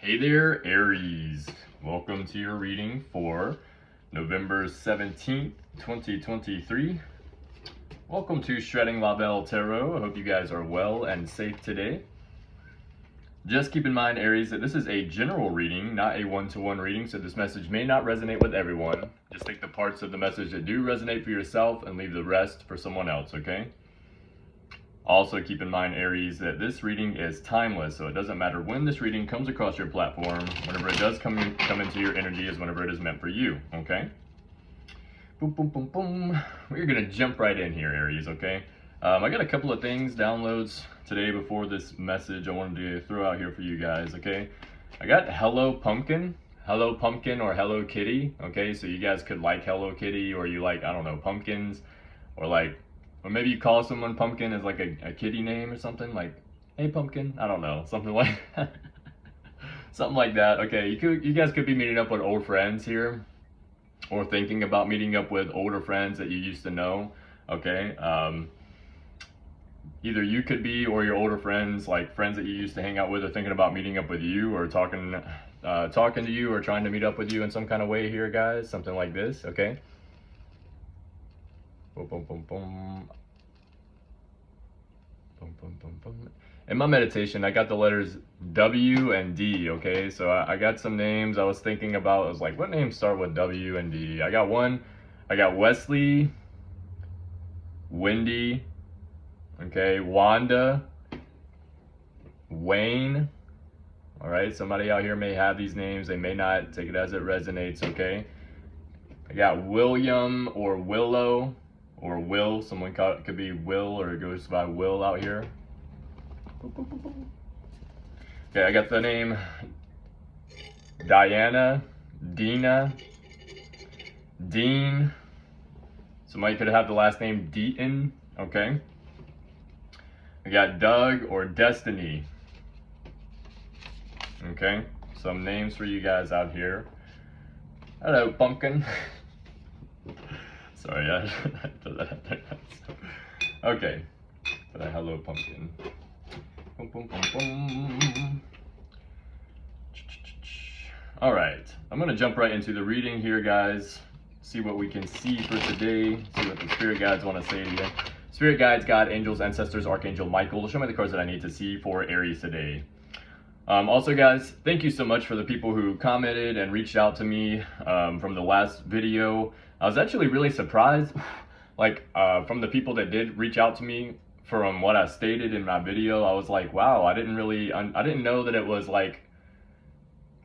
Hey there, Aries. Welcome to your reading for November 17th, 2023. Welcome to Shredding La Belle Tarot. I hope you guys are well and safe today. Just keep in mind, Aries, that this is a general reading, not a one-to-one reading, so this message may not resonate with everyone. Just take the parts of the message that do resonate for yourself and leave the rest for someone else, okay? Also keep in mind, Aries, that this reading is timeless, so it doesn't matter when this reading comes across your platform. Whenever it does come into your energy is whenever it is meant for you, okay? Boom, boom, boom, boom. We're gonna jump right in here, Aries, okay? I got a couple of things, downloads today before this message I wanted to throw out here for you guys, okay? I got Hello Pumpkin or Hello Kitty, okay? So you guys could like Hello Kitty, or you like, I don't know, pumpkins, or maybe you call someone Pumpkin as like a kitty name or something, like, hey Pumpkin, I don't know, something like something like that. Okay, you guys could be meeting up with old friends here, or thinking about meeting up with older friends that you used to know, okay? Either you could be, or your older friends, like friends that you used to hang out with, are thinking about meeting up with you, or talking to you, or trying to meet up with you in some kind of way here, guys, something like this, okay? Boom, boom, boom, boom. Boom, boom, boom, boom. In my meditation, I got the letters W and D, okay? So I got some names I was thinking about. I was like, what names start with W and D? I got Wesley, Wendy, okay, Wanda, Wayne. All right, somebody out here may have these names. They may not. Take it as it resonates, okay? I got William or Willow. Or Will, someone could be Will, or it goes by Will out here. Okay, I got the name Diana, Dina, Dean. Somebody could have the last name Deaton, okay? I got Doug or Destiny. Okay, some names for you guys out here. Hello, Pumpkin. Sorry, I put that out there. Okay, but hello, Pumpkin. Boom, boom, boom, boom. All right, I'm gonna jump right into the reading here, guys. See what we can see for today. See what the spirit guides want to say to you. Spirit guides, God, angels, ancestors, Archangel Michael, show me the cards that I need to see for Aries today. Also, guys, thank you so much for the people who commented and reached out to me from the last video. I was actually really surprised, from the people that did reach out to me from what I stated in my video. I was like, wow, I didn't know that it was like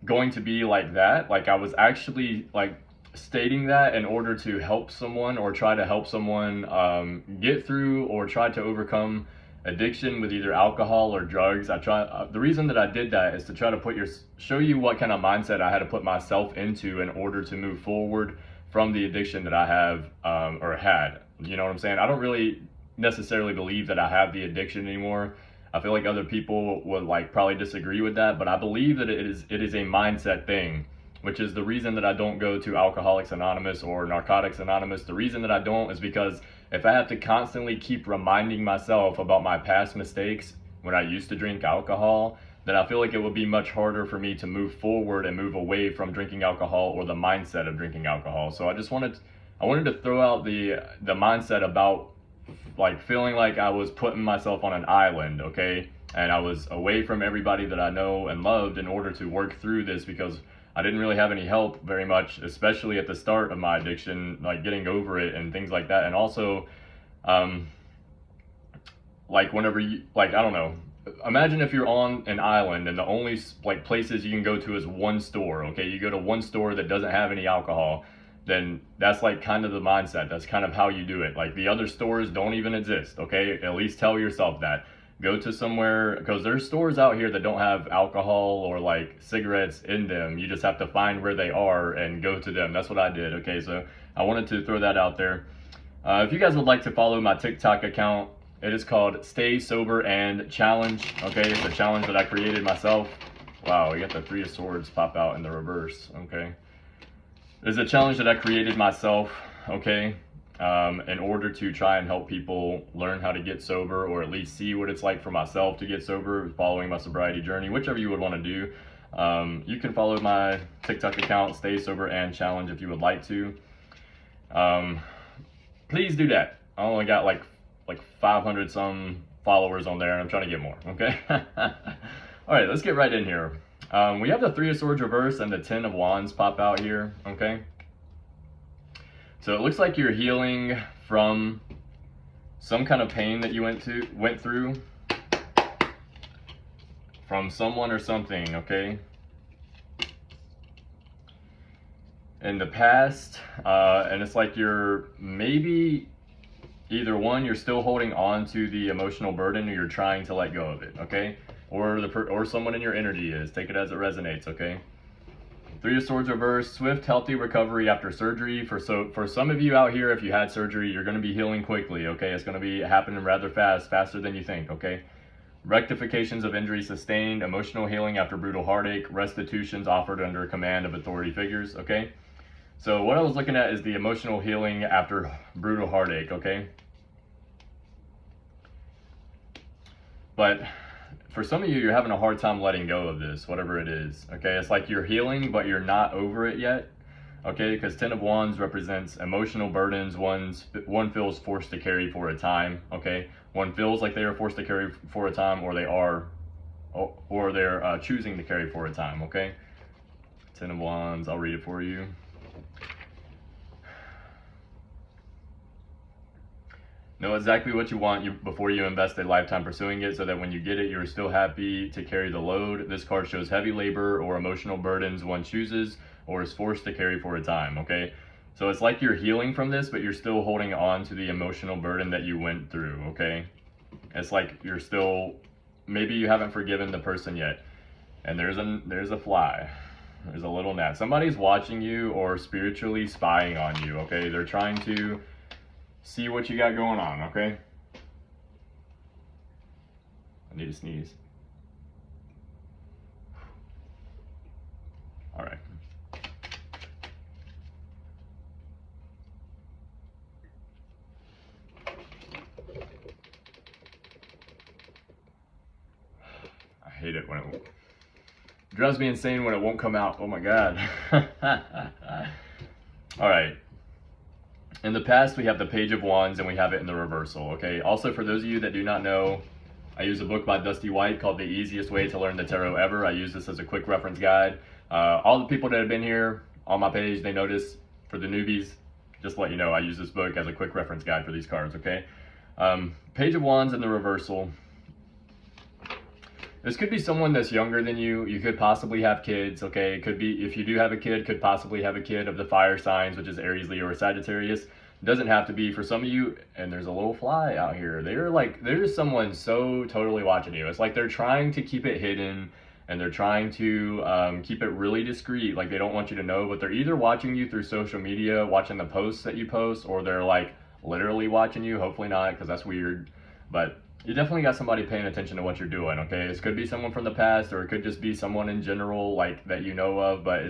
going to be like that. Like, I was actually like stating that in order to help someone, or try to help someone get through or try to overcome addiction with either alcohol or drugs. The reason that I did that is to try to show you what kind of mindset I had to put myself into in order to move forward from the addiction that I have or had. You know what I'm saying? I don't really necessarily believe that I have the addiction anymore. I feel like other people would probably disagree with that, but I believe that it is a mindset thing, which is the reason that I don't go to Alcoholics Anonymous or Narcotics Anonymous. The reason that I don't is because if I have to constantly keep reminding myself about my past mistakes when I used to drink alcohol, then I feel like it would be much harder for me to move forward and move away from drinking alcohol, or the mindset of drinking alcohol. So I wanted to throw out the mindset about feeling like I was putting myself on an island, okay? And I was away from everybody that I know and loved in order to work through this, because I didn't really have any help very much, especially at the start of my addiction, getting over it and things like that. And also, whenever you, I don't know, imagine if you're on an island and the only places you can go to is one store, okay? You go to one store that doesn't have any alcohol, then that's kind of the mindset. That's kind of how you do it. The other stores don't even exist, okay? At least tell yourself that. Go to somewhere, because there's stores out here that don't have alcohol or cigarettes in them. You just have to find where they are and go to them. That's what I did, okay? So I wanted to throw that out there. If you guys would like to follow my TikTok account, it is called Stay Sober and Challenge, okay? It's a challenge that I created myself. Wow, we got the Three of Swords pop out in the reverse, okay? It's a challenge that I created myself, okay? In order to try and help people learn how to get sober, or at least see what it's like for myself to get sober, following my sobriety journey, whichever you would want to do. You can follow my TikTok account, Stay Sober and Challenge, if you would like to. Please do that. I only got like 500 some followers on there, and I'm trying to get more, okay? All right, let's get right in here. We have the Three of Swords reverse and the Ten of Wands pop out here, okay? So it looks like you're healing from some kind of pain that you went through from someone or something, okay? In the past, and it's like you're maybe either one, you're still holding on to the emotional burden, or you're trying to let go of it, okay? Or someone in your energy is. Take it as it resonates, okay? Three of Swords reverse, swift, healthy recovery after surgery. For some of you out here, if you had surgery, you're going to be healing quickly, okay? It's going to be happening rather fast, faster than you think, okay? Rectifications of injury sustained, emotional healing after brutal heartache, restitutions offered under command of authority figures, okay? So what I was looking at is the emotional healing after brutal heartache, okay? But for some of you, you're having a hard time letting go of this, whatever it is, okay? It's like you're healing, but you're not over it yet, okay? Because Ten of Wands represents emotional burdens one feels forced to carry for a time, okay? One feels like they are forced to carry for a time, or they're choosing to carry for a time, okay? Ten of Wands, I'll read it for you. Know exactly what you want before you invest a lifetime pursuing it, so that when you get it, you're still happy to carry the load. This card shows heavy labor or emotional burdens one chooses or is forced to carry for a time, okay? So it's like you're healing from this, but you're still holding on to the emotional burden that you went through, okay? It's like you're still, maybe you haven't forgiven the person yet. And there's a fly. There's a little gnat. Somebody's watching you or spiritually spying on you, okay? They're trying to see what you got going on, okay? I need to sneeze. All right. I hate it when it drives me insane when it won't come out. Oh my God. All right. In the past, we have the Page of Wands, and we have it in the reversal, okay? Also, for those of you that do not know, I use a book by Dusty White called The Easiest Way to Learn the Tarot Ever. I use this as a quick reference guide. All the people that have been here on my page, they notice. For the newbies, just to let you know, I use this book as a quick reference guide for these cards, okay? Page of Wands in the reversal. This could be someone that's younger than you. You could possibly have kids, okay? It could be, if you do have a kid, could possibly have a kid of the fire signs, which is Aries, Leo, or Sagittarius. It doesn't have to be. For some of you, and there's a little fly out here, there's someone so totally watching you. It's like they're trying to keep it hidden, and they're trying to keep it really discreet. Like, they don't want you to know, but they're either watching you through social media, watching the posts that you post, or they're like literally watching you. Hopefully not, because that's weird. But you definitely got somebody paying attention to what you're doing, okay? This could be someone from the past, or it could just be someone in general, like, that you know of, but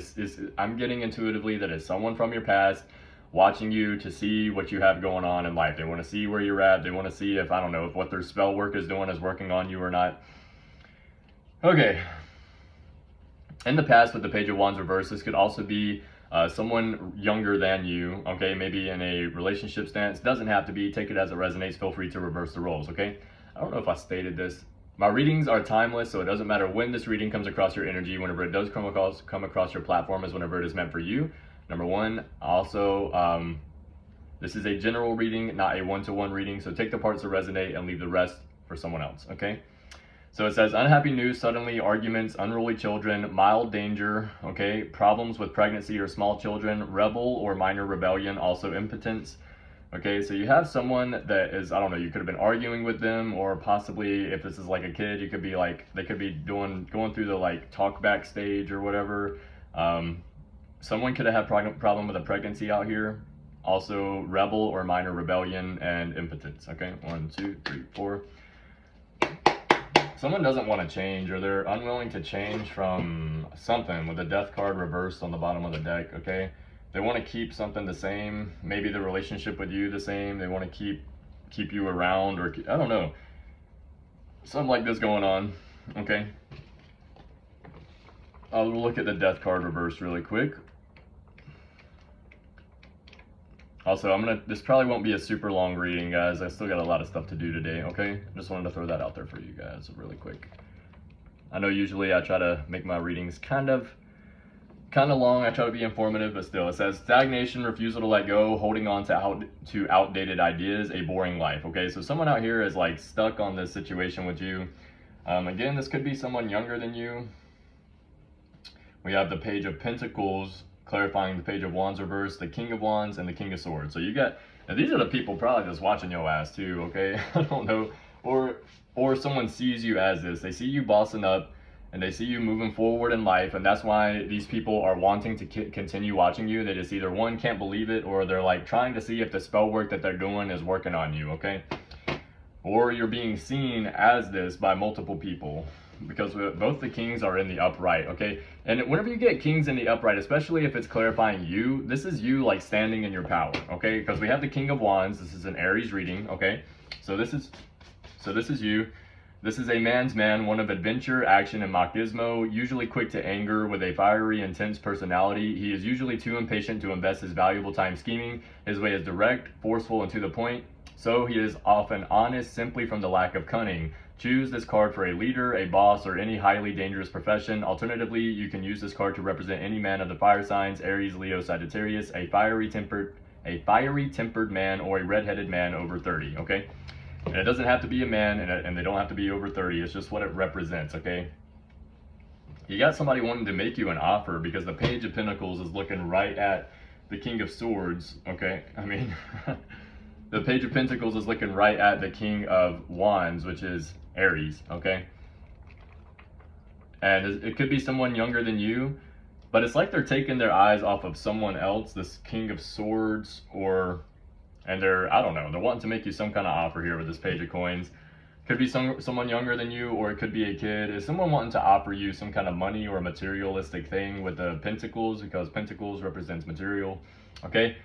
I'm getting intuitively that it's someone from your past watching you to see what you have going on in life. They want to see where you're at. They want to see if, I don't know, if what their spell work is doing is working on you or not. Okay. In the past, with the Page of Wands reverse, this could also be someone younger than you, okay? Maybe in a relationship stance. Doesn't have to be. Take it as it resonates. Feel free to reverse the roles, okay? I don't know if I stated this. My readings are timeless, so it doesn't matter when this reading comes across your energy. Whenever it does come across your platform is whenever it is meant for you. Number one. Also, this is a general reading, not a one-to-one reading, so take the parts that resonate and leave the rest for someone else, okay? So it says, unhappy news, suddenly, arguments, unruly children, mild danger, okay? Problems with pregnancy or small children, rebel or minor rebellion, also impotence. Okay, so you have someone that is, I don't know, you could have been arguing with them, or possibly if this is like a kid, you could be like, they could be going through the like talk back stage or whatever. Someone could have had problem with a pregnancy out here. Also rebel or minor rebellion and impotence. Okay, 1, 2, 3, 4. Someone doesn't want to change, or they're unwilling to change from something, with the death card reversed on the bottom of the deck, okay? They want to keep something the same, maybe the relationship with you the same. They want to keep you around, or I don't know. Something like this going on, okay? I'll look at the death card reverse really quick. Also, this probably won't be a super long reading, guys. I still got a lot of stuff to do today, okay? Just wanted to throw that out there for you guys really quick. I know usually I try to make my readings kind of long. I try to be informative, but still. It says stagnation, refusal to let go, holding on to outdated ideas, a boring life, okay? So someone out here is like stuck on this situation with you. Again, this could be someone younger than you. We have the Page of Pentacles, clarifying the Page of Wands reverse, the King of Wands, and the King of Swords. So you got, and these are the people probably just watching your ass too, okay? I don't know. Or someone sees you as this. They see you bossing up, and they see you moving forward in life, and that's why these people are wanting to continue watching you. They just either, one, can't believe it, or they're like trying to see if the spell work that they're doing is working on you, okay? Or you're being seen as this by multiple people, because both the kings are in the upright, okay? And whenever you get kings in the upright, especially if it's clarifying you, this is you like standing in your power, okay? Because we have the King of Wands. This is an Aries reading, okay? So this is you. This is a man's man, one of adventure, action, and machismo, usually quick to anger with a fiery, intense personality. He is usually too impatient to invest his valuable time scheming. His way is direct, forceful, and to the point. So he is often honest simply from the lack of cunning. Choose this card for a leader, a boss, or any highly dangerous profession. Alternatively, you can use this card to represent any man of the fire signs, Aries, Leo, Sagittarius, a fiery tempered man, or a red-headed man over 30, okay? And it doesn't have to be a man, and they don't have to be over 30. It's just what it represents, okay? You got somebody wanting to make you an offer, because the Page of Pentacles is looking right at the King of Swords, okay? I mean, the Page of Pentacles is looking right at the King of Wands, which is Aries, okay? And it could be someone younger than you, but it's like they're taking their eyes off of someone else, this King of Swords, and they're, I don't know, they're wanting to make you some kind of offer here with this Page of Coins. Could be someone younger than you, or it could be a kid. Is someone wanting to offer you some kind of money or materialistic thing with the Pentacles, because Pentacles represents material, okay?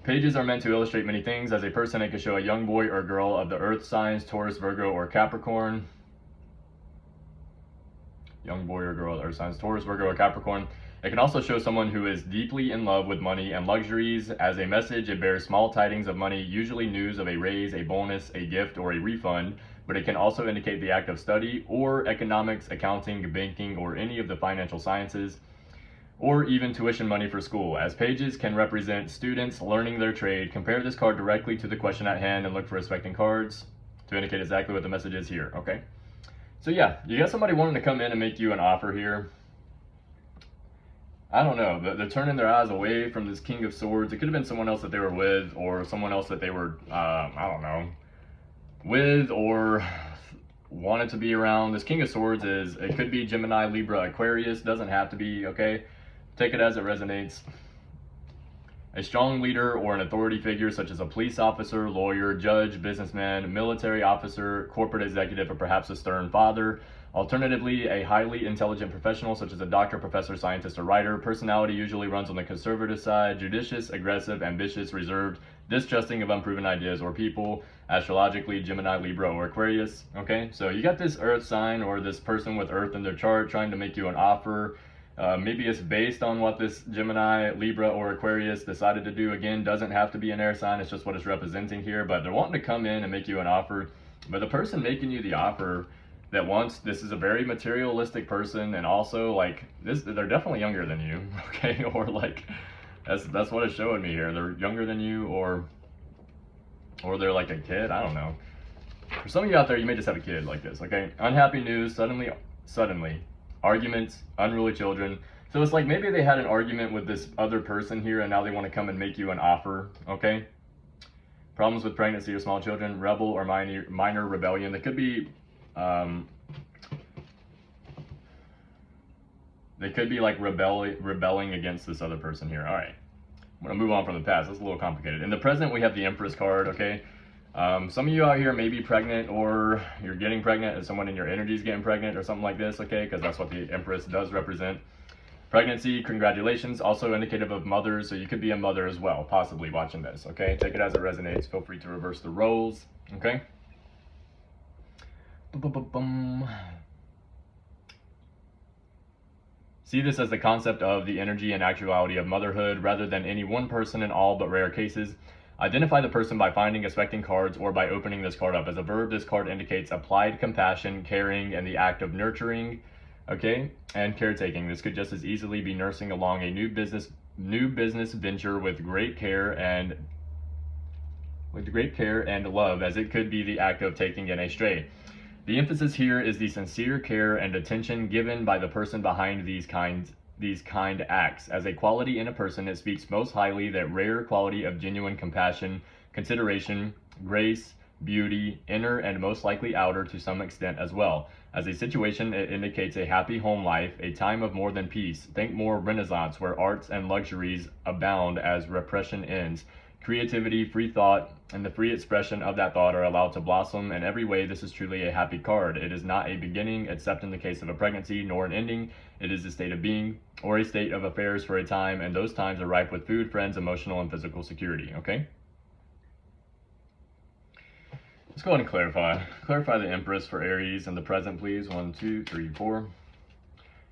Pages are meant to illustrate many things. As a person, it can show a young boy or girl of the earth signs, Taurus, Virgo, or Capricorn. Young boy or girl of the earth signs, Taurus, Virgo, or Capricorn. It can also show someone who is deeply in love with money and luxuries. As a message, it bears small tidings of money, usually news of a raise, a bonus, a gift, or a refund, but it can also indicate the act of study or economics, accounting, banking, or any of the financial sciences, or even tuition money for school. As pages can represent students learning their trade, compare this card directly to the question at hand and look for respecting cards to indicate exactly what the message is here, okay? So yeah, you got somebody wanting to come in and make you an offer here. I don't know, they're turning their eyes away from this King of Swords. It could have been someone else that they were with, or someone else that they were, I don't know, with or wanted to be around. This King of Swords it could be Gemini, Libra, Aquarius, doesn't have to be, okay? Take it as it resonates. A strong leader or an authority figure such as a police officer, lawyer, judge, businessman, military officer, corporate executive, or perhaps a stern father. Alternatively, a highly intelligent professional such as a doctor, professor, scientist, or writer. Personality usually runs on the conservative side, judicious, aggressive, ambitious, reserved, distrusting of unproven ideas or people. Astrologically, Gemini, Libra, or Aquarius. Okay, so you got this earth sign or this person with earth in their chart trying to make you an offer. Maybe it's based on what this Gemini, Libra, or Aquarius decided to do. Again, doesn't have to be an air sign, it's just what it's representing here, but they're wanting to come in and make you an offer. But the person making you the offer this is a very materialistic person, and also like they're definitely younger than you, okay? Or like that's what it's showing me here. They're younger than you, or they're like a kid, I don't know. For some of you out there, you may just have a kid like this, okay? Unhappy news, suddenly, arguments, unruly children. So it's like maybe they had an argument with this other person here, and now they want to come and make you an offer, okay? Problems with pregnancy or small children, rebel or minor rebellion. They could be like rebelling against this other person here. All right, I'm gonna move on from the past. That's a little complicated. In the present, we have the Empress card, okay? Some of you out here may be pregnant, or you're getting pregnant, and someone in your energy is getting pregnant or something like this, okay? Because that's what the Empress does represent. Pregnancy, congratulations, also indicative of mothers, so you could be a mother as well, possibly watching this, okay? Take it as it resonates. Feel free to reverse the roles, okay? See this as the concept of the energy and actuality of motherhood rather than any one person in all but rare cases. Identify the person by finding expecting cards or by opening this card up. As a verb, this card indicates applied compassion, caring, and the act of nurturing, okay, and caretaking. This could just as easily be nursing along a new business venture with great care and love as it could be the act of taking in a stray. The emphasis here is the sincere care and attention given by the person behind these kind acts. As a quality in a person, it speaks most highly that rare quality of genuine compassion, consideration, grace, beauty, inner and most likely outer to some extent as well. As a situation, it indicates a happy home life, a time of more than peace. Think more Renaissance, where arts and luxuries abound as repression ends. Creativity, free thought, and the free expression of that thought are allowed to blossom. In every way, this is truly a happy card. It is not a beginning, except in the case of a pregnancy, nor an ending. It is a state of being, or a state of affairs for a time, and those times are ripe with food, friends, emotional, and physical security, okay? Let's go ahead and clarify. Clarify the Empress for Aries in the present, please. 1, 2, 3, 4.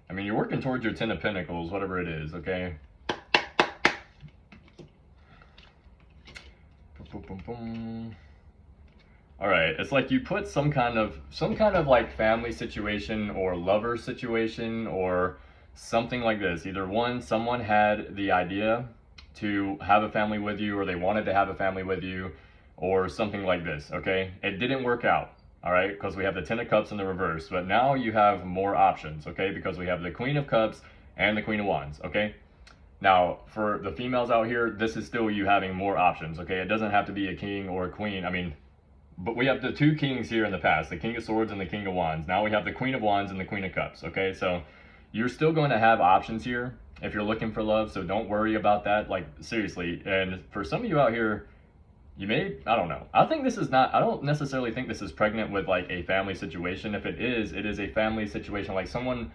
I mean, you're working towards your 10 of Pentacles, whatever it is, okay? Boom, boom, boom. All right, it's like you put some kind of like family situation or lover situation or something like this. Either one, someone had the idea to have a family with you, or they wanted to have a family with you, or something like this, okay? It didn't work out, all right, because we have the 10 of Cups in the reverse, but now you have more options, okay, because we have the Queen of Cups and the Queen of Wands, okay? Now, for the females out here, this is still you having more options, okay? It doesn't have to be a king or a queen. I mean, but we have the two kings here in the past, the King of Swords and the King of Wands. Now we have the Queen of Wands and the Queen of Cups, okay? So you're still going to have options here if you're looking for love, so don't worry about that, like, seriously. And for some of you out here, you may, I don't know. I don't necessarily think this is pregnant with, like, a family situation. If it is a family situation, like someone...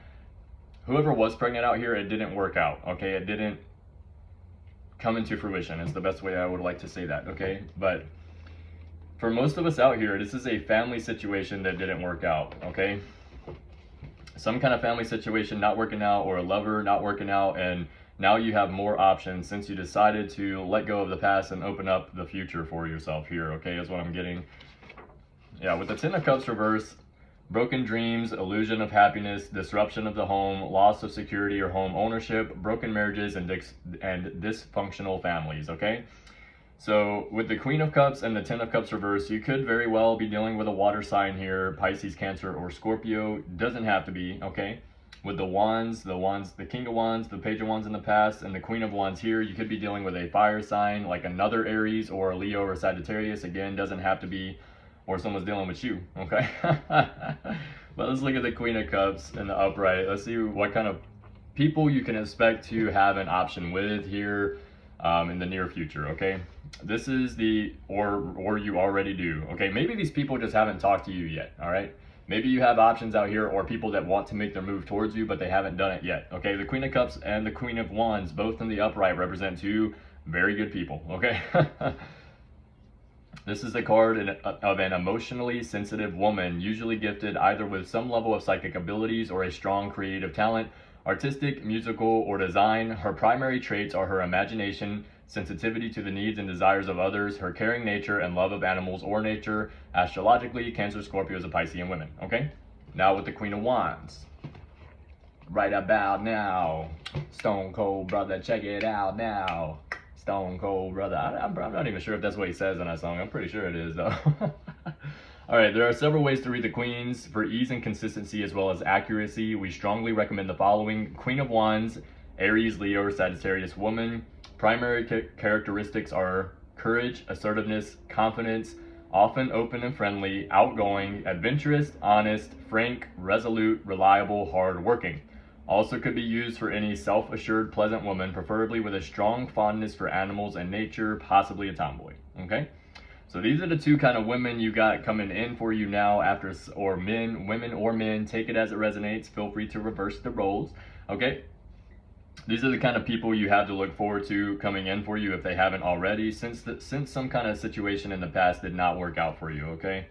Whoever was pregnant out here, it didn't work out, okay? It didn't come into fruition is the best way I would like to say that, okay? But for most of us out here, this is a family situation that didn't work out, okay? Some kind of family situation not working out, or a lover not working out, and now you have more options since you decided to let go of the past and open up the future for yourself here, okay, is what I'm getting. Yeah, with the 10 of Cups reverse, broken dreams, illusion of happiness, disruption of the home, loss of security or home ownership, broken marriages, and dysfunctional families, okay? So with the Queen of Cups and the 10 of Cups reverse, you could very well be dealing with a water sign here, Pisces, Cancer, or Scorpio. Doesn't have to be, okay? With the Wands, the King of Wands, the Page of Wands in the past, and the Queen of Wands here, you could be dealing with a fire sign, like another Aries or a Leo or Sagittarius. Again, doesn't have to be, or someone's dealing with you, okay? But let's look at the Queen of Cups in the upright. Let's see what kind of people you can expect to have an option with here in the near future, okay? This is the, or you already do, okay? Maybe these people just haven't talked to you yet, all right? Maybe you have options out here, or people that want to make their move towards you, but they haven't done it yet, okay? The Queen of Cups and the Queen of Wands, both in the upright, represent two very good people, okay? This is the card of an emotionally sensitive woman, usually gifted either with some level of psychic abilities or a strong creative talent, artistic, musical, or design. Her primary traits are her imagination, sensitivity to the needs and desires of others, her caring nature, and love of animals or nature. Astrologically, Cancer, Scorpios, and Piscean women, okay? Now with the Queen of Wands. Right about now. Stone Cold Brother, check it out now. Stone Cold Brother. I'm not even sure if that's what he says in that song. I'm pretty sure it is, though. All right, there are several ways to read the Queens. For ease and consistency as well as accuracy, we strongly recommend the following. Queen of Wands, Aries, Leo, or Sagittarius woman. Primary characteristics are courage, assertiveness, confidence, often open and friendly, outgoing, adventurous, honest, frank, resolute, reliable, hard-working. Also could be used for any self-assured, pleasant woman, preferably with a strong fondness for animals and nature, possibly a tomboy, okay? So these are the two kind of women you got coming in for you now after, or men, women or men, take it as it resonates. Feel free to reverse the roles, okay? These are the kind of people you have to look forward to coming in for you if they haven't already, since some kind of situation in the past did not work out for you, okay?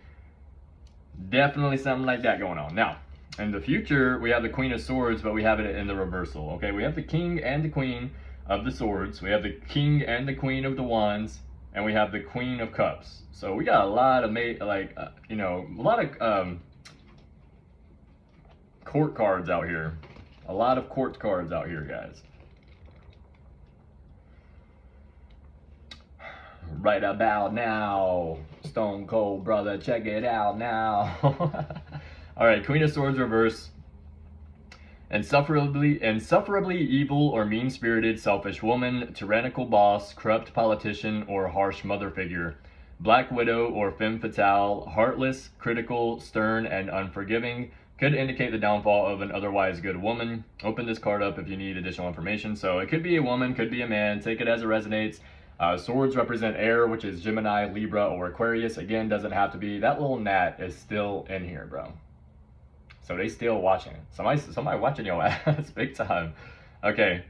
Definitely something like that going on. Now, In the future, we have the Queen of Swords, but we have it in the reversal. Okay, we have the King and the Queen of the Swords. We have the King and the Queen of the Wands, and we have the Queen of Cups. So we got a lot of you know, a lot of court cards out here. A lot of court cards out here, guys. Right about now, Stone Cold brother, check it out now. All right, Queen of Swords reverse. Insufferably evil or mean-spirited, selfish woman, tyrannical boss, corrupt politician, or harsh mother figure. Black widow or femme fatale, heartless, critical, stern, and unforgiving. Could indicate the downfall of an otherwise good woman. Open this card up if you need additional information. So it could be a woman, could be a man. Take it as it resonates. Swords represent air, which is Gemini, Libra, or Aquarius. Again, doesn't have to be. That little gnat is still in here, bro. So they still watching. Somebody watching your ass big time. Okay.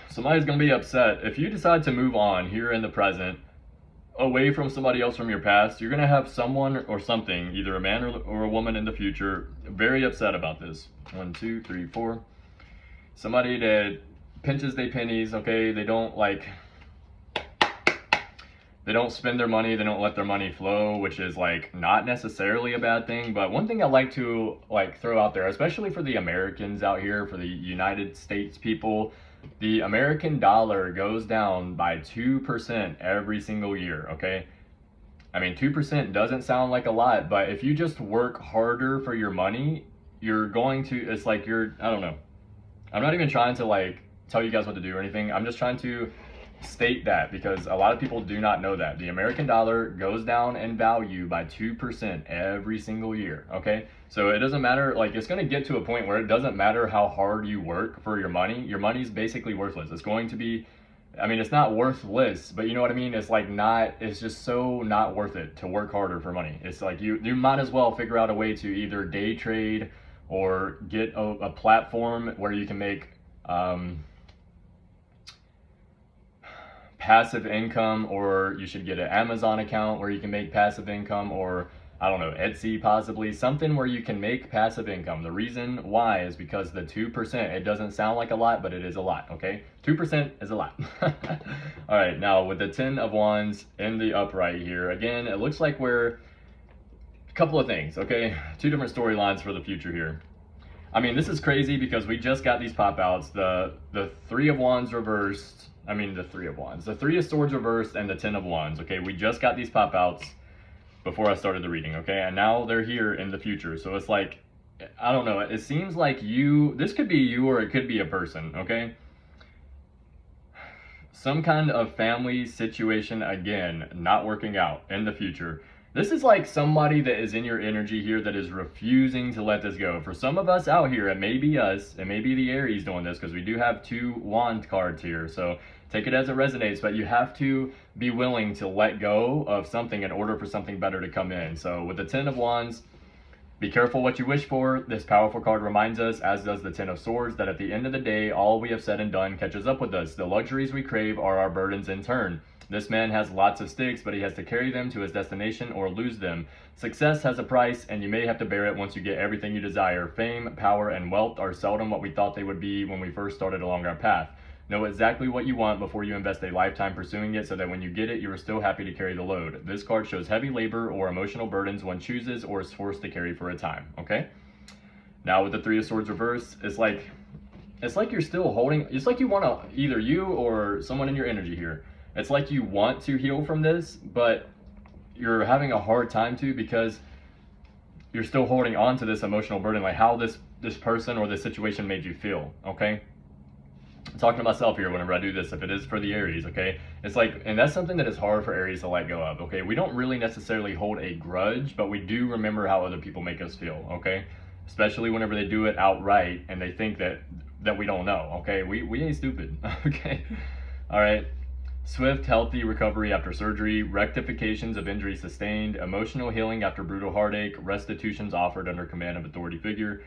Somebody's gonna be upset. If you decide to move on here in the present, away from somebody else from your past, you're gonna have someone or something, either a man or a woman in the future, very upset about this. 1, 2, 3, 4. Somebody that pinches their pennies, okay? They don't spend their money, they don't let their money flow, which is like not necessarily a bad thing. But one thing I like to throw out there, especially for the Americans out here, for the United States people, the American dollar goes down by 2% every single year, okay? I mean, 2% doesn't sound like a lot, but if you just work harder for your money, you're going to, it's like I don't know. I'm not even trying to tell you guys what to do or anything. I'm just trying to state that because a lot of people do not know that. The American dollar goes down in value by 2% every single year, okay? So it doesn't matter, it's going to get to a point where it doesn't matter how hard you work for your money's basically worthless. It's going to be, I mean, it's not worthless, but you know what I mean? It's it's just so not worth it to work harder for money. It's like you might as well figure out a way to either day trade or get a platform where you can make passive income, or you should get an Amazon account where you can make passive income, or I don't know, Etsy possibly, something where you can make passive income. The reason why is because the 2%, it doesn't sound like a lot, but it is a lot, okay? 2% is a lot. All right, now with the 10 of Wands in the upright here, again, it looks like we're a couple of things, okay? 2 different storylines for the future here. I mean, this is crazy because we just got these pop outs, the 3 of Wands reversed, the 3 of Wands, the 3 of Swords reversed, and the 10 of Wands, okay? We just got these pop outs before I started the reading, okay? And now they're here in the future. So it's like, I don't know, it seems like this could be you or it could be a person, okay? Some kind of family situation, again, not working out in the future. This is like somebody that is in your energy here that is refusing to let this go. For some of us out here, it may be us, it may be the Aries doing this, because we do have 2 wand cards here. So take it as it resonates, but you have to be willing to let go of something in order for something better to come in. So with the 10 of Wands, be careful what you wish for. This powerful card reminds us, as does the 10 of Swords, that at the end of the day, all we have said and done catches up with us. The luxuries we crave are our burdens in turn. This man has lots of sticks, but he has to carry them to his destination or lose them. Success has a price, and you may have to bear it once you get everything you desire. Fame, power, and wealth are seldom what we thought they would be when we first started along our path. Know exactly what you want before you invest a lifetime pursuing it, so that when you get it, you are still happy to carry the load. This card shows heavy labor or emotional burdens one chooses or is forced to carry for a time, okay? Now with the 3 of Swords reverse, it's like you're still holding, it's like you want to, either you or someone in your energy here, it's like you want to heal from this, but you're having a hard time to because you're still holding on to this emotional burden, like how this person or this situation made you feel, okay? I'm talking to myself here whenever I do this, if it is for the Aries, okay? It's like, and that's something that is hard for Aries to let go of, okay? We don't really necessarily hold a grudge, but we do remember how other people make us feel, okay? Especially whenever they do it outright and they think that we don't know, okay? We ain't stupid, okay? All right. Swift, healthy recovery after surgery, rectifications of injuries sustained, emotional healing after brutal heartache, restitutions offered under command of authority figure.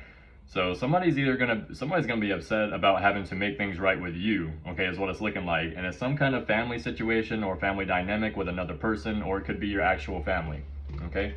So somebody's gonna be upset about having to make things right with you, okay, is what it's looking like. And it's some kind of family situation or family dynamic with another person, or it could be your actual family, okay?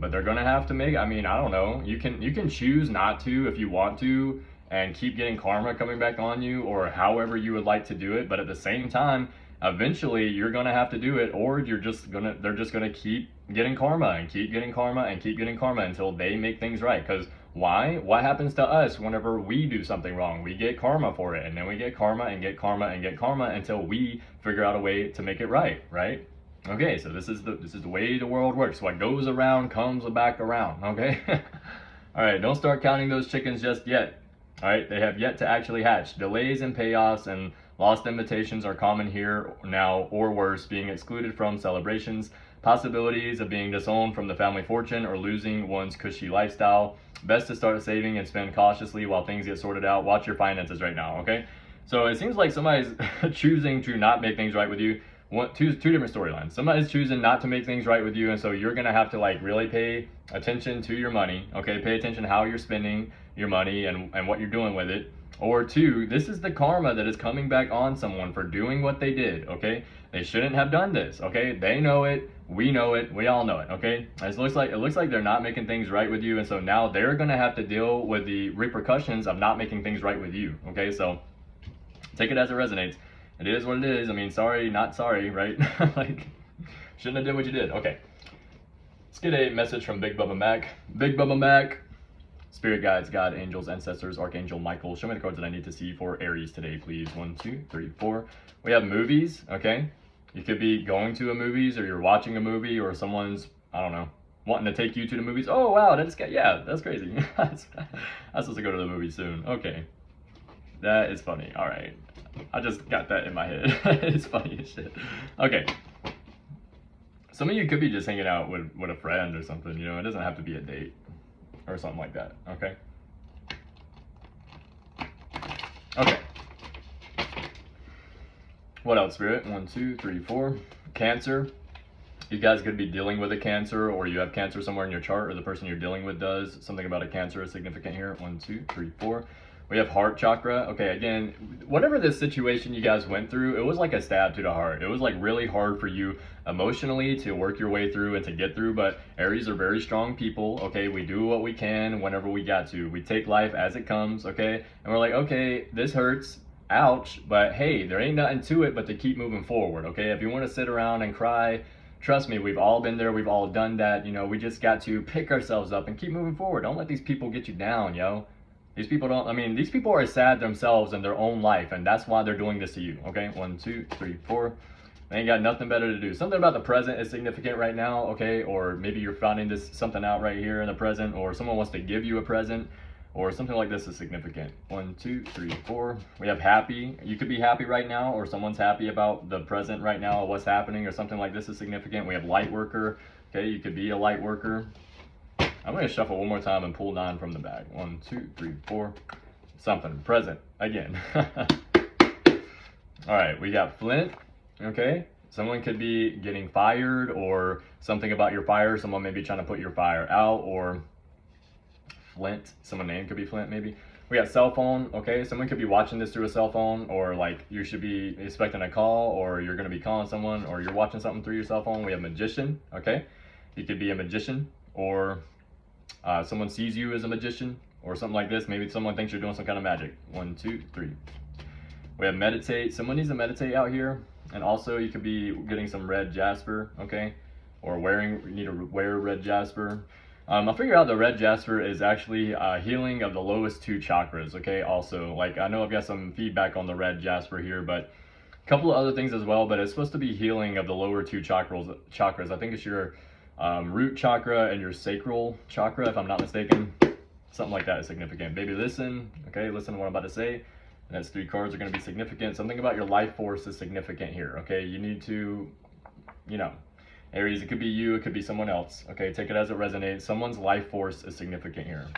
but they're gonna have to make, I mean, I don't know, you can choose not to if you want to and keep getting karma coming back on you, or however you would like to do it. But at the same time, eventually you're gonna have to do it, or they're just gonna keep getting karma and keep getting karma and keep getting karma until they make things right. Because why? What happens to us whenever we do something wrong? We get karma for it, and then we get karma and get karma and get karma until we figure out a way to make it right, right? Okay, so this is the way the world works. What goes around comes back around, okay? All right, don't start counting those chickens just yet. All right, they have yet to actually hatch. Delays and payoffs and lost invitations are common here now, or worse, being excluded from celebrations, possibilities of being disowned from the family fortune, or losing one's cushy lifestyle. Best to start saving and spend cautiously while things get sorted out. Watch your finances right now, okay? So it seems like somebody's choosing to not make things right with you. Two different storylines. Somebody's choosing not to make things right with you, and so you're gonna have to like really pay attention to your money, okay? Pay attention to how you're spending your money and what you're doing with it. Or two, this is the karma that is coming back on someone for doing what they did, okay? They shouldn't have done this, okay? They know it, we know it, we all know it, okay? It looks like they're not making things right with you, and so now they're gonna have to deal with the repercussions of not making things right with you, okay? So take it as it resonates. It is what it is. I mean, sorry, not sorry, right? Like, shouldn't have did what you did. Okay. Let's get a message from Big Bubba Mac. Big Bubba Mac. Spirit guides, God, angels, ancestors, Archangel Michael. Show me the cards that I need to see for Aries today, please. 1, 2, 3, 4. We have movies, okay? You could be going to a movies, or you're watching a movie, or someone's, I don't know, wanting to take you to the movies. Oh, wow, yeah, that's crazy. I'm supposed to go to the movies soon. Okay. That is funny. All right. I just got that in my head. It's funny as shit. Okay. Some of you could be just hanging out with a friend or something, you know, it doesn't have to be a date or something like that, okay? Okay. What else, Spirit? 1, 2, 3, 4. Cancer. You guys could be dealing with a cancer, or you have cancer somewhere in your chart, or the person you're dealing with does. Something about a cancer is significant here. 1, 2, 3, 4. We have heart chakra. Okay, again, whatever this situation you guys went through, it was like a stab to the heart. It was like really hard for you emotionally to work your way through and to get through, but Aries are very strong people, okay? We do what we can whenever we got to. We take life as it comes, okay? And we're like, okay, this hurts, ouch, but hey, there ain't nothing to it but to keep moving forward, okay? If you want to sit around and cry, trust me, we've all been there, we've all done that, you know, we just got to pick ourselves up and keep moving forward. Don't let these people get you down, yo. These people don't, I mean, these people are sad themselves in their own life, and that's why they're doing this to you, okay? 1, 2, 3, 4. They ain't got nothing better to do. Something about the present is significant right now, okay? Or maybe you're finding something out right here in the present, or someone wants to give you a present, or something like this is significant. 1, 2, 3, 4. We have happy. You could be happy right now, or someone's happy about the present right now, or what's happening, or something like this is significant. We have light worker, okay? You could be a light worker. I'm going to shuffle one more time and pull 9 from the bag. 1, 2, 3, 4. Something. Present. Again. All right. We got Flint. Okay. Someone could be getting fired, or something about your fire. Someone may be trying to put your fire out, or Flint. Someone's name could be Flint, maybe. We got cell phone. Okay. Someone could be watching this through a cell phone, or like you should be expecting a call, or you're going to be calling someone, or you're watching something through your cell phone. We have magician. Okay. You could be a magician, or someone sees you as a magician, or something like this. Maybe someone thinks you're doing some kind of magic. 1, 2, 3. We have meditate. Someone needs to meditate out here. And also you could be getting some red jasper, okay? Or you need to wear red jasper. I figured out the red jasper is actually healing of the lowest 2 chakras, okay? Also, like, I know I've got some feedback on the red jasper here, but a couple of other things as well, but it's supposed to be healing of the lower 2 chakras. I think it's your root chakra and your sacral chakra, if I'm not mistaken. Something like that is significant. Baby, listen. Okay, listen to what I'm about to say. And that's 3 cards are going to be significant. Something about your life force is significant here. Okay, you need to, you know, Aries, it could be you, it could be someone else. Okay, take it as it resonates. Someone's life force is significant here.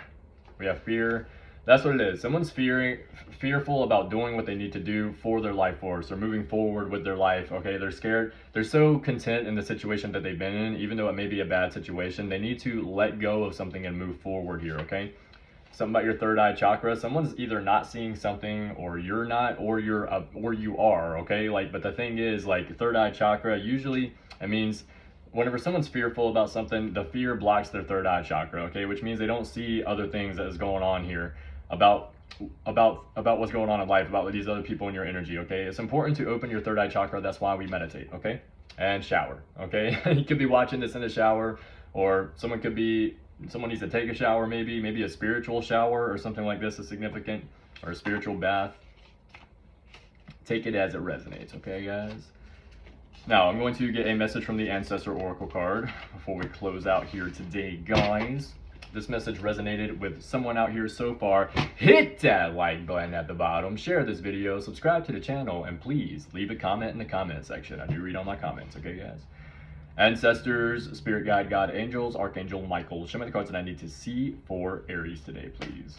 We have fear. That's what it is. Someone's fearful about doing what they need to do for their life force, or moving forward with their life. Okay, they're scared. They're so content in the situation that they've been in, even though it may be a bad situation. They need to let go of something and move forward here, okay? Something about your third eye chakra. Someone's either not seeing something, or you're not, or you are, okay? Like, but the thing is, like, third eye chakra, usually it means whenever someone's fearful about something, the fear blocks their third eye chakra, okay, which means they don't see other things that is going on here about what's going on in life, about these other people in your energy, okay? It's important to open your third eye chakra. That's why we meditate, okay? And shower, okay? You could be watching this in the shower, or someone needs to take a shower, maybe a spiritual shower or something like this is significant, or a spiritual bath. Take it as it resonates, okay, guys? Now, I'm going to get a message from the Ancestor Oracle card before we close out here today, guys. This message resonated with someone out here so far, hit that like button at the bottom, share this video, subscribe to the channel, and please leave a comment in the comment section. I do read all my comments, okay, guys? Ancestors, spirit guide, God, angels, Archangel Michael, show me the cards that I need to see for Aries today, please.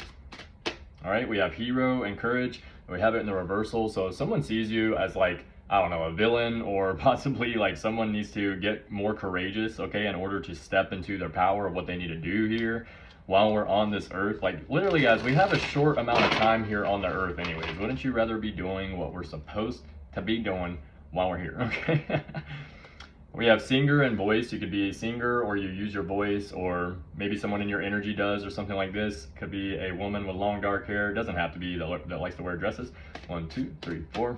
All right, we have hero and courage. We have it in the reversal. So if someone sees you as like, I don't know, a villain, or possibly like someone needs to get more courageous, okay, in order to step into their power of what they need to do here while we're on this earth. Like literally, guys, we have a short amount of time here on the earth anyways. Wouldn't you rather be doing what we're supposed to be doing while we're here, okay? We have singer and voice. You could be a singer, or you use your voice, or maybe someone in your energy does, or something like this. Could be a woman with long dark hair. It doesn't have to be that likes to wear dresses. 1, 2, 3, 4.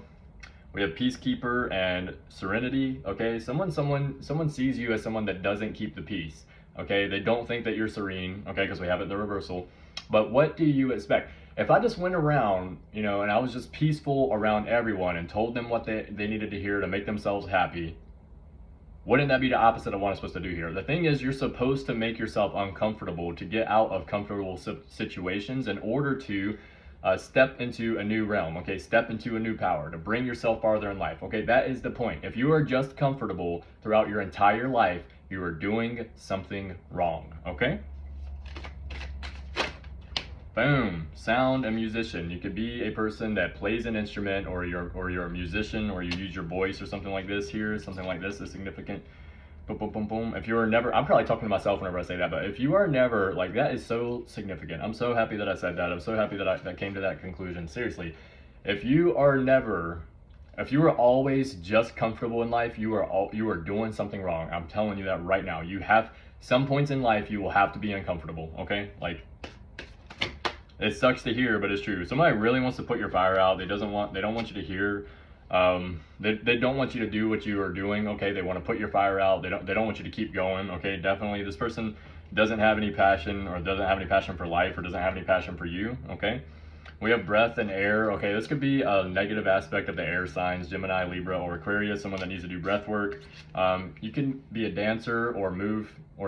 We have peacekeeper and serenity. Okay, someone sees you as someone that doesn't keep the peace. Okay, they don't think that you're serene. Okay, because we have it in the reversal. But what do you expect? If I just went around, you know, and I was just peaceful around everyone and told them what they needed to hear to make themselves happy, wouldn't that be the opposite of what I'm supposed to do here? The thing is, you're supposed to make yourself uncomfortable to get out of comfortable situations in order to step into a new realm, okay? Step into a new power, to bring yourself farther in life, okay? That is the point. If you are just comfortable throughout your entire life, you are doing something wrong, okay? Boom, sound and musician. You could be a person that plays an instrument, or you're a musician, or you use your voice or something like this here. Something like this is significant. Boom, boom, boom, boom. If you are never, I'm probably talking to myself whenever I say that, but if you are never, like, that is so significant. I'm so happy that I said that. I'm so happy that I came to that conclusion. Seriously, if you are always just comfortable in life, you are doing something wrong. I'm telling you that right now. You have some points in life you will have to be uncomfortable, okay? Like, it sucks to hear, but it's true. Somebody really wants to put your fire out. They don't want you to hear. They don't want you to do what you are doing, okay? They want to put your fire out. They don't want you to keep going, okay? Definitely, this person doesn't have any passion, or doesn't have any passion for life, or doesn't have any passion for you, okay? We have breath and air, okay? This could be a negative aspect of the air signs, Gemini, Libra, or Aquarius, someone that needs to do breath work. You can be a dancer, or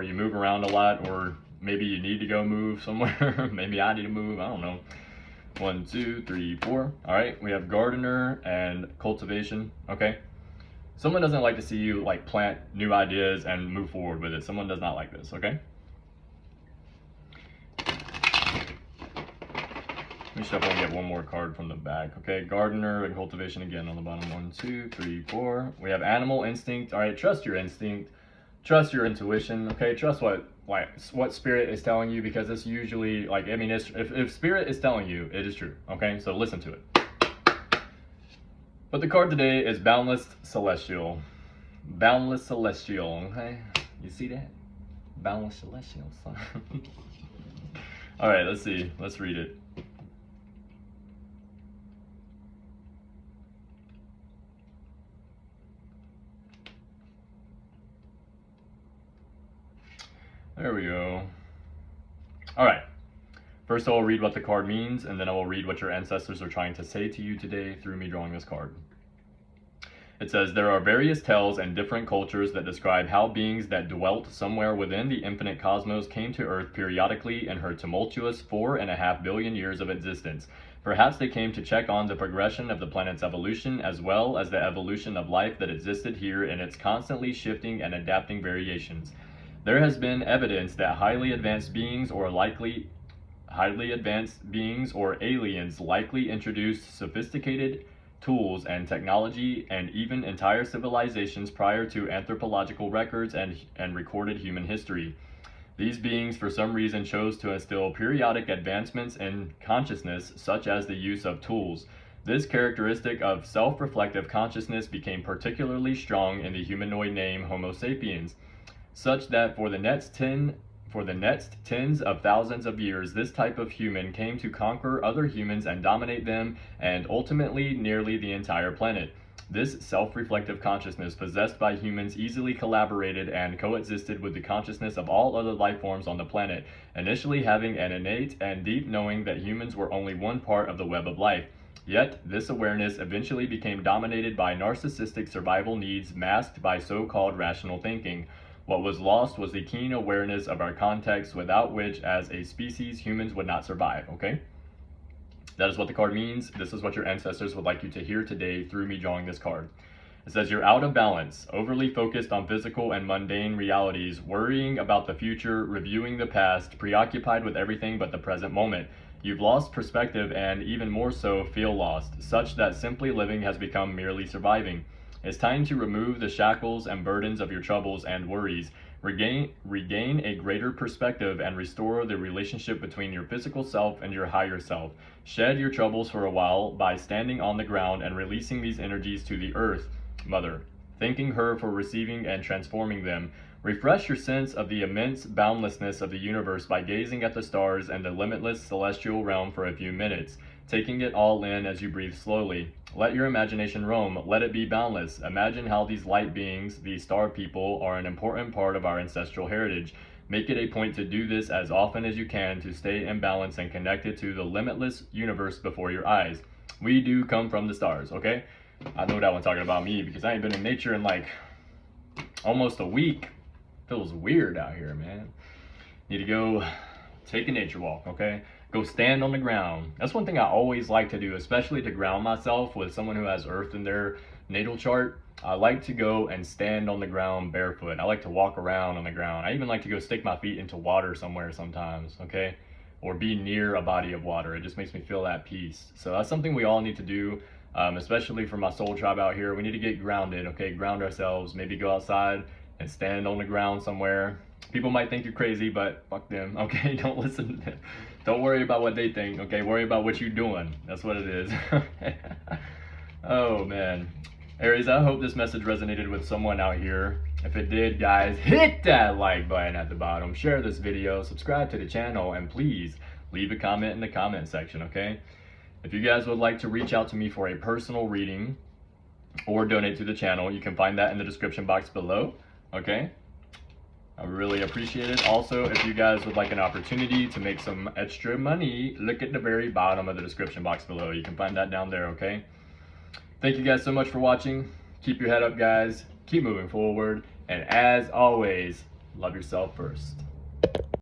you move around a lot, or maybe you need to go move somewhere. Maybe I need to move, I don't know. 1, 2, 3, 4. All right, we have gardener and cultivation, okay? Someone doesn't like to see you like plant new ideas and move forward with it. Someone does not like this, okay? Let me shuffle and get one more card from the back, okay? Gardener and cultivation again on the bottom. 1, 2, 3, 4. We have animal instinct. All right, trust your instinct. Trust your intuition, okay? Trust what spirit is telling you, because it's usually, like, I mean, if spirit is telling you, it is true, okay? So listen to it. But the card today is Boundless Celestial. Boundless Celestial, okay? You see that? Boundless Celestial. All right, let's see. Let's read it. There we go. All right. First, I will read what the card means, and then I will read what your ancestors are trying to say to you today through me drawing this card. It says, there are various tales and different cultures that describe how beings that dwelt somewhere within the infinite cosmos came to Earth periodically in her tumultuous 4.5 billion years of existence. Perhaps they came to check on the progression of the planet's evolution, as well as the evolution of life that existed here in its constantly shifting and adapting variations. There has been evidence that highly advanced beings or aliens likely introduced sophisticated tools and technology and even entire civilizations prior to anthropological records and recorded human history. These beings, for some reason, chose to instill periodic advancements in consciousness, such as the use of tools. This characteristic of self-reflective consciousness became particularly strong in the humanoid named Homo sapiens. such that for the next tens of thousands of years, this type of human came to conquer other humans and dominate them, and ultimately nearly the entire planet. This self-reflective consciousness possessed by humans easily collaborated and coexisted with the consciousness of all other life forms on the planet, initially having an innate and deep knowing that humans were only one part of the web of life. Yet, this awareness eventually became dominated by narcissistic survival needs masked by so-called rational thinking. What was lost was the keen awareness of our context, without which, as a species, humans would not survive, okay? That is what the card means. This is what your ancestors would like you to hear today through me drawing this card. It says you're out of balance, overly focused on physical and mundane realities, worrying about the future, reviewing the past, preoccupied with everything but the present moment. You've lost perspective and, even more so, feel lost, such that simply living has become merely surviving. It's time to remove the shackles and burdens of your troubles and worries. Regain a greater perspective and restore the relationship between your physical self and your higher self. Shed your troubles for a while by standing on the ground and releasing these energies to the earth, Mother, thanking her for receiving and transforming them. Refresh your sense of the immense boundlessness of the universe by gazing at the stars and the limitless celestial realm for a few minutes, taking it all in as you breathe slowly. Let your imagination roam. Let it be boundless. Imagine how these light beings, these star people, are an important part of our ancestral heritage. Make it a point to do this as often as you can to stay in balance and connected to the limitless universe before your eyes. We do come from the stars, okay? I know that one's talking about me because I ain't been in nature in like almost a week. Feels weird out here, man. Need to go take a nature walk, okay? Go stand on the ground. That's one thing I always like to do, especially to ground myself with someone who has earth in their natal chart. I like to go and stand on the ground barefoot. I like to walk around on the ground. I even like to go stick my feet into water somewhere sometimes, okay? Or be near a body of water. It just makes me feel that peace. So that's something we all need to do, especially for my soul tribe out here. We need to get grounded, okay? Ground ourselves, maybe go outside and stand on the ground somewhere. People might think you're crazy, but fuck them, okay? Don't listen to them. Don't worry about what they think, okay? Worry about what you're doing. That's what it is. Oh, man. Aries, I hope this message resonated with someone out here. If it did, guys, hit that like button at the bottom. Share this video, subscribe to the channel, and please leave a comment in the comment section, okay? If you guys would like to reach out to me for a personal reading or donate to the channel, you can find that in the description box below, okay? I really appreciate it. Also, if you guys would like an opportunity to make some extra money, look at the very bottom of the description box below. You can find that down there, okay? Thank you guys so much for watching. Keep your head up, guys. Keep moving forward. And as always, love yourself first.